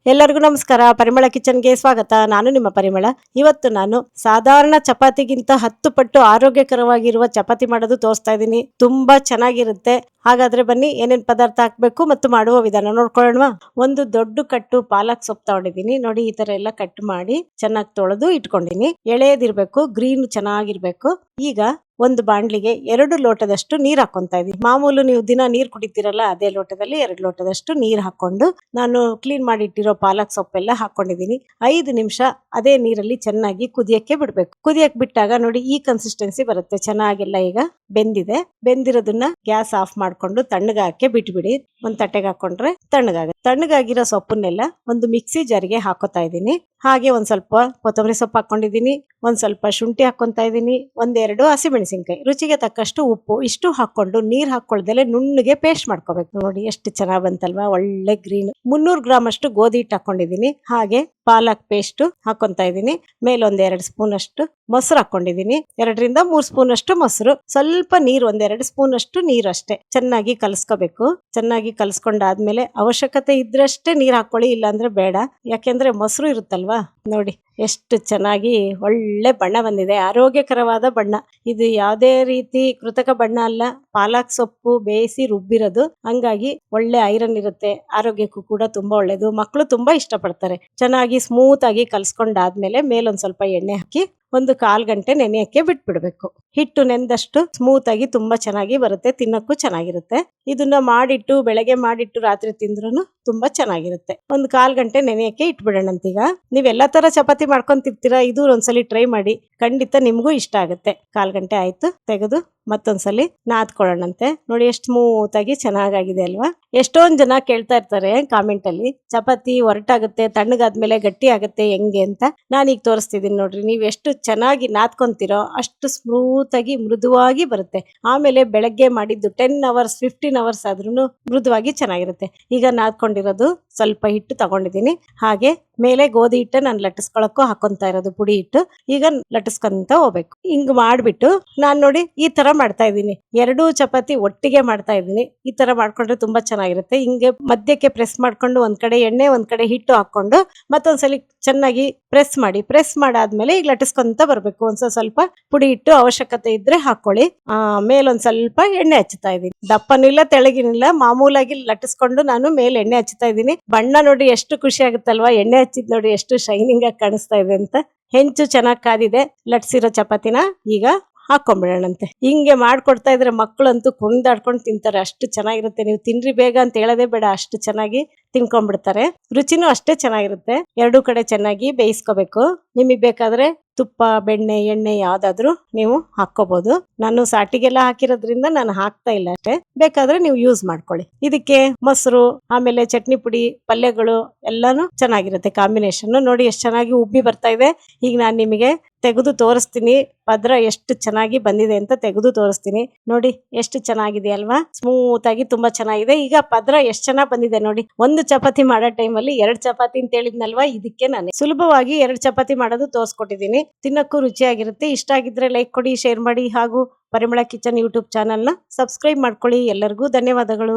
ಎಲ್ಲರಿಗೂ ನಮಸ್ಕಾರ. ಪರಿಮಳ ಕಿಚನ್ಗೆ ಸ್ವಾಗತ. ನಾನು ನಿಮ್ಮ ಪರಿಮಳ. ಇವತ್ತು ನಾನು ಸಾಧಾರಣ ಚಪಾತಿಗಿಂತ 10 ಪಟ್ಟು ಆರೋಗ್ಯಕರವಾಗಿರುವ ಚಪಾತಿ ಮಾಡೋದು ತೋರಿಸ್ತಾ ಇದ್ದೀನಿ. ತುಂಬಾ ಚೆನ್ನಾಗಿರುತ್ತೆ. ಹಾಗಾದ್ರೆ ಬನ್ನಿ ಏನೇನ್ ಪದಾರ್ಥ ಹಾಕ್ಬೇಕು ಮತ್ತು ಮಾಡುವ ವಿಧಾನ ನೋಡ್ಕೊಳ್ಳೋಣ. ಒಂದು ದೊಡ್ಡ ಕಟ್ಟು ಪಾಲಕ್ ಸೊಪ್ಪು ತಗೊಂಡಿದ್ದೀನಿ. ನೋಡಿ, ಈ ತರ ಎಲ್ಲ ಕಟ್ ಮಾಡಿ ಚೆನ್ನಾಗಿ ತೊಳೆದು ಇಟ್ಕೊಂಡಿನಿ. ಎಳೆದಿರ್ಬೇಕು, ಗ್ರೀನ್ ಚೆನ್ನಾಗಿರ್ಬೇಕು. ಈಗ ಒಂದು ಬಾಂಡ್ಲಿಗೆ 2 ಲೋಟದಷ್ಟು ನೀರ್ ಹಾಕೊಂತಾ ಇದೀನಿ. ಮಾಮೂಲು ನೀವು ದಿನ ನೀರ್ ಕುಡಿತೀರಲ್ಲ, ಅದೇ ಲೋಟದಲ್ಲಿ 2 ಲೋಟದಷ್ಟು ನೀರ್ ಹಾಕೊಂಡು ನಾನು ಕ್ಲೀನ್ ಮಾಡಿ ಇಟ್ಟಿರೋ ಪಾಲಕ್ ಸೊಪ್ಪೆಲ್ಲ ಹಾಕೊಂಡಿದೀನಿ. 5 ನಿಮಿಷ ಅದೇ ನೀರಲ್ಲಿ ಚೆನ್ನಾಗಿ ಕುದಿಯಕ್ಕೆ ಬಿಡ್ಬೇಕು. ಕುದಿಯಕ್ ಬಿಟ್ಟಾಗ ನೋಡಿ ಈ ಕನ್ಸಿಸ್ಟೆನ್ಸಿ ಬರುತ್ತೆ. ಚೆನ್ನಾಗೆಲ್ಲ ಈಗ ಬೆಂದಿದೆ. ಬೆಂದಿರೋದನ್ನ ಗ್ಯಾಸ್ ಆಫ್ ಮಾಡ್ಕೊಂಡು ತಣ್ಣಗಾಕೆ ಬಿಟ್ಬಿಡಿ. ಒಂದ್ ತಟ್ಟೆಗೆ ಹಾಕೊಂಡ್ರೆ ತಣ್ಣಗಾಗಿರೋ ಸೊಪ್ಪನ್ನೆಲ್ಲ ಒಂದು ಮಿಕ್ಸಿ ಜಾರಿಗೆ ಹಾಕೋತಾ ಇದೀನಿ. ಹಾಗೆ ಒಂದ್ ಸ್ವಲ್ಪ ಕೊತ್ತಂಬರಿ ಸೊಪ್ಪು ಹಾಕೊಂಡಿದೀನಿ, ಒಂದ್ ಸ್ವಲ್ಪ ಶುಂಠಿ ಹಾಕೊಂತಾ ಇದೀನಿ, 1-2 ಹಸಿಮೆಣಸಿನ್ಕಾಯಿ, ರುಚಿಗೆ ತಕ್ಕಷ್ಟು ಉಪ್ಪು, ಇಷ್ಟು ಹಾಕೊಂಡು ನೀರ್ ಹಾಕೊಳ್ದಲೆ ನುಣ್ಣಗೆ ಪೇಸ್ಟ್ ಮಾಡ್ಕೋಬೇಕು. ನೋಡಿ ಎಷ್ಟು ಚೆನ್ನಾಗ್ ಬಂತಲ್ವಾ, ಒಳ್ಳೆ ಗ್ರೀನ್. 300 ಗ್ರಾಮ್ ಅಷ್ಟು ಗೋಧಿ ಹಿಟ್ಟು ಹಾಕೊಂಡಿದೀನಿ. ಹಾಗೆ ಪಾಲಕ್ ಪೇಸ್ಟ್ ಹಾಕೊಂತಾ ಇದೀನಿ. ಮೇಲೆ 1-2 ಸ್ಪೂನ್ ಅಷ್ಟು ಮೊಸರು ಹಾಕೊಂಡಿದೀನಿ. 2-3 ಸ್ಪೂನ್ ಅಷ್ಟು ಮೊಸರು, ಸ್ವಲ್ಪ ನೀರು, 1-2 ಸ್ಪೂನ್ ಅಷ್ಟು ನೀರು ಅಷ್ಟೇ. ಚೆನ್ನಾಗಿ ಕಲಸ್ಕೋಬೇಕು. ಚೆನ್ನಾಗಿ ಕಲಸ್ಕೊಂಡಾದ್ಮೇಲೆ ಅವಶ್ಯಕತೆ ಇದ್ರಷ್ಟೇ ನೀರ್ ಹಾಕೊಳ್ಳಿ, ಇಲ್ಲಾಂದ್ರೆ ಬೇಡ. ಯಾಕೆಂದ್ರೆ ಮೊಸರು ಇರುತ್ತಲ್ವಾ. ನೋಡಿ ಎಷ್ಟು ಚೆನ್ನಾಗಿ ಒಳ್ಳೆ ಬಣ್ಣ ಬಂದಿದೆ, ಆರೋಗ್ಯಕರವಾದ ಬಣ್ಣ. ಇದು ಯಾವುದೇ ರೀತಿ ಕೃತಕ ಬಣ್ಣ ಅಲ್ಲ, ಪಾಲಕ್ ಸೊಪ್ಪು ಬೇಯಿಸಿ ರುಬ್ಬಿರೋದು. ಹಂಗಾಗಿ ಒಳ್ಳೆ ಐರನ್ ಇರುತ್ತೆ, ಆರೋಗ್ಯಕ್ಕೂ ಕೂಡ ತುಂಬಾ ಒಳ್ಳೇದು. ಮಕ್ಕಳು ತುಂಬಾ ಇಷ್ಟಪಡ್ತಾರೆ. ಚೆನ್ನಾಗಿ ಸ್ಮೂತ್ ಆಗಿ ಕಲ್ಸ್ಕೊಂಡಾದ್ಮೇಲೆ ಮೇಲೊಂದ್ ಸ್ವಲ್ಪ ಎಣ್ಣೆ ಹಾಕಿ 1/4 ಗಂಟೆ ನೆನೆಯಕ್ಕೆ ಬಿಟ್ಬಿಡ್ಬೇಕು. ಹಿಟ್ಟು ನೆಂದಷ್ಟು ಸ್ಮೂತ್ ಆಗಿ ತುಂಬಾ ಚೆನ್ನಾಗಿ ಬರುತ್ತೆ, ತಿನ್ನಕ್ಕೂ ಚೆನ್ನಾಗಿರುತ್ತೆ. ಇದನ್ನ ಮಾಡಿಟ್ಟು ಬೆಳಗ್ಗೆ ಮಾಡಿಟ್ಟು ರಾತ್ರಿ ತಿಂದ್ರೂ ತುಂಬಾ ಚೆನ್ನಾಗಿರುತ್ತೆ. 1/4 ಗಂಟೆ ನೆನೆಯಕ್ಕೆ ಇಟ್ಬಿಡೋಣಂತೀಗ. ನೀವೆಲ್ಲಾ ತರ ಚಪಾತಿ ಮಾಡ್ಕೊಂತಿರ್ತೀರಾ, ಇದು ಒಂದ್ಸಲಿ ಟ್ರೈ ಮಾಡಿ, ಖಂಡಿತ ನಿಮ್ಗೂ ಇಷ್ಟ ಆಗುತ್ತೆ. 1/4 ಗಂಟೆ ಆಯ್ತು, ತೆಗೆದು ಮತ್ತೊಂದ್ಸಲಿ ನಾದ್ಕೊಳ್ಳೋಣಂತೆ. ನೋಡಿ ಎಷ್ಟು ಸ್ಮೂತ್ ಆಗಿ ಚೆನ್ನಾಗಾಗಿದೆ ಅಲ್ವಾ. ಎಷ್ಟೊಂದ್ ಜನ ಕೇಳ್ತಾ ಇರ್ತಾರೆ ಕಾಮೆಂಟ್ ಅಲ್ಲಿ, ಚಪಾತಿ ಒರಟಾಗುತ್ತೆ, ತಣ್ಣಗಾದ್ಮೇಲೆ ಗಟ್ಟಿ ಆಗುತ್ತೆ ಹೆಂಗೆ ಅಂತ. ನಾನೀಗ ತೋರಿಸ್ತಿದ್ದೀನಿ ನೋಡ್ರಿ. ನೀವು ಎಷ್ಟು ಚೆನ್ನಾಗಿ ನಾದ್ಕೊಂತೀರೋ ಅಷ್ಟು ಸ್ಮೂತ್ ಆಗಿ ಮೃದುವಾಗಿ ಬರುತ್ತೆ. ಆಮೇಲೆ ಬೆಳಗ್ಗೆ ಮಾಡಿದ್ದು 10 ಅವರ್ಸ್ 15 ಅವರ್ಸ್ ಆದ್ರೂ ಮೃದುವಾಗಿ ಚೆನ್ನಾಗಿರುತ್ತೆ. ಈಗ ನಾದ್ಕೊಂಡಿರೋದು ಸ್ವಲ್ಪ ಹಿಟ್ಟು ತಗೊಂಡಿದ್ದೀನಿ. ಹಾಗೆ ಮೇಲೆ ಗೋಧಿ ಹಿಟ್ಟು ನಾನು ಲಟ್ಟಿಸ್ಕೊಳಕ್ಕೂ ಹಾಕೊಂತಾ ಇರೋದು ಪುಡಿ ಹಿಟ್ಟು. ಈಗ ಲಟ್ಟಿಸ್ಕೊಂತ ಹೋಗ್ಬೇಕು. ಹಿಂಗ್ ಮಾಡ್ಬಿಟ್ಟು ನಾನ್ ನೋಡಿ ಈ ತರ ಮಾಡ್ತಾ ಇದ್ದೀನಿ. 2 ಚಪಾತಿ ಒಟ್ಟಿಗೆ ಮಾಡ್ತಾ ಇದ್ದೀನಿ. ಈ ತರ ಮಾಡ್ಕೊಂಡ್ರೆ ತುಂಬಾ ಚೆನ್ನಾಗಿರುತ್ತೆ. ಹಿಂಗೆ ಮಧ್ಯಕ್ಕೆ ಪ್ರೆಸ್ ಮಾಡ್ಕೊಂಡು ಒಂದ್ ಕಡೆ ಎಣ್ಣೆ ಒಂದ್ ಕಡೆ ಹಿಟ್ಟು ಹಾಕೊಂಡು ಮತ್ತೊಂದ್ಸಲಿ ಚೆನ್ನಾಗಿ ಪ್ರೆಸ್ ಮಾಡಾದ್ಮೇಲೆ ಈಗ ಲಟ್ಟಿಸ್ಕೊಂತ ಬರ್ಬೇಕು. ಸ್ವಲ್ಪ ಪುಡಿ ಹಿಟ್ಟು ಅವಶ್ಯಕತೆ ಇದ್ರೆ ಹಾಕೊಳ್ಳಿ. ಮೇಲೊಂದ್ ಸ್ವಲ್ಪ ಎಣ್ಣೆ ಹಚ್ಚುತ್ತಾ ಇದೀನಿ. ದಪ್ಪನಿಲ್ಲ ತೆಳಗಿನಿಲ್ಲ, ಮಾಮೂಲಾಗಿ ಲಟ್ಟಿಸ್ಕೊಂಡು ನಾನು ಮೇಲೆ ಎಣ್ಣೆ ಹಚ್ಚುತ್ತಾ ಇದೀನಿ. ಬಣ್ಣ ನೋಡಿ ಎಷ್ಟು ಖುಷಿ ಆಗುತ್ತಲ್ವಾ, ಎಣ್ಣೆ ಹಚ್ಚಿದ್ ನೋಡಿ ಎಷ್ಟು ಶೈನಿಂಗ್ ಆಗಿ ಕಾಣಿಸ್ತಾ ಇದೆ ಅಂತ. ಹೆಂಚು ಚೆನ್ನಾಗಿ ಕಾದಿದೆ. ಲಟ್ಸಿರೋ ಚಪಾತಿನ ಈಗ ಹಾಕೊಂಡ್ಬಿಡೋಣಂತೆ. ಹಿಂಗೆ ಮಾಡ್ಕೊಡ್ತಾ ಇದ್ರೆ ಮಕ್ಕಳಂತೂ ಕುಣಿದಾಡ್ಕೊಂಡು ತಿಂತಾರೆ, ಅಷ್ಟು ಚೆನ್ನಾಗಿರುತ್ತೆ. ನೀವು ತಿನ್ರಿ ಬೇಗ ಅಂತ ಹೇಳೋದೇ ಬೇಡ, ಅಷ್ಟು ಚೆನ್ನಾಗಿ ತಿನ್ಕೊಂಡ್ಬಿಡ್ತಾರೆ. ರುಚಿನೂ ಅಷ್ಟೇ ಚೆನ್ನಾಗಿರುತ್ತೆ. 2 ಕಡೆ ಚೆನ್ನಾಗಿ ಬೇಯಿಸ್ಕೋಬೇಕು. ನಿಮಗೆ ಬೇಕಾದ್ರೆ ತುಪ್ಪ, ಬೆಣ್ಣೆ, ಎಣ್ಣೆ ಯಾವ್ದಾದ್ರು ನೀವು ಹಾಕೋಬಹುದು. ನಾನು ಸಾಟಿಗೆಲ್ಲ ಹಾಕಿರೋದ್ರಿಂದ ನಾನು ಹಾಕ್ತಾ ಇಲ್ಲ ಅಷ್ಟೇ. ಬೇಕಾದ್ರೆ ನೀವು ಯೂಸ್ ಮಾಡ್ಕೊಳ್ಳಿ. ಇದಕ್ಕೆ ಮೊಸರು, ಆಮೇಲೆ ಚಟ್ನಿ ಪುಡಿ, ಪಲ್ಯಗಳು ಎಲ್ಲಾನು ಚೆನ್ನಾಗಿರುತ್ತೆ ಕಾಂಬಿನೇಷನ್. ನೋಡಿ ಎಷ್ಟು ಚೆನ್ನಾಗಿ ಉಬ್ಬಿ ಬರ್ತಾ ಇದೆ. ಈಗ ನಾನು ನಿಮಗೆ ತೆಗೆದು ತೋರಿಸ್ತೀನಿ. ಪದ್ರ ಎಷ್ಟು ಚೆನ್ನಾಗಿ ಬಂದಿದೆ ಅಂತ ತೆಗೆದು ತೋರಿಸ್ತೀನಿ. ನೋಡಿ ಎಷ್ಟು ಚೆನ್ನಾಗಿದೆ ಅಲ್ವಾ, ಸ್ಮೂತ್ ಆಗಿ ತುಂಬಾ ಚೆನ್ನಾಗಿದೆ. ಈಗ ಪದ್ರ ಎಷ್ಟು ಚೆನ್ನಾಗಿ ಬಂದಿದೆ ನೋಡಿ. ಒಂದು ಚಪಾತಿ ಮಾಡೋ ಟೈಮಲ್ಲಿ 2 ಚಪಾತಿ ಅಂತ ಹೇಳಿದ್ನಲ್ವಾ, ಇದಕ್ಕೆ ನಾನು ಸುಲಭವಾಗಿ 2 ಚಪಾತಿ ಮಾಡೋದು ತೋರಿಸ್ಕೊಟ್ಟಿದ್ದೀನಿ. ತಿನ್ನಕ್ಕೂ ರುಚಿಯಾಗಿರುತ್ತೆ. ಇಷ್ಟ ಆಗಿದ್ರೆ ಲೈಕ್ ಕೊಡಿ, ಶೇರ್ ಮಾಡಿ, ಹಾಗೂ ಪರಿಮಳ ಕಿಚನ್ ಯೂಟ್ಯೂಬ್ ಚಾನಲ್ನ ಸಬ್ಸ್ಕ್ರೈಬ್ ಮಾಡ್ಕೊಳ್ಳಿ. ಎಲ್ಲರಿಗೂ ಧನ್ಯವಾದಗಳು.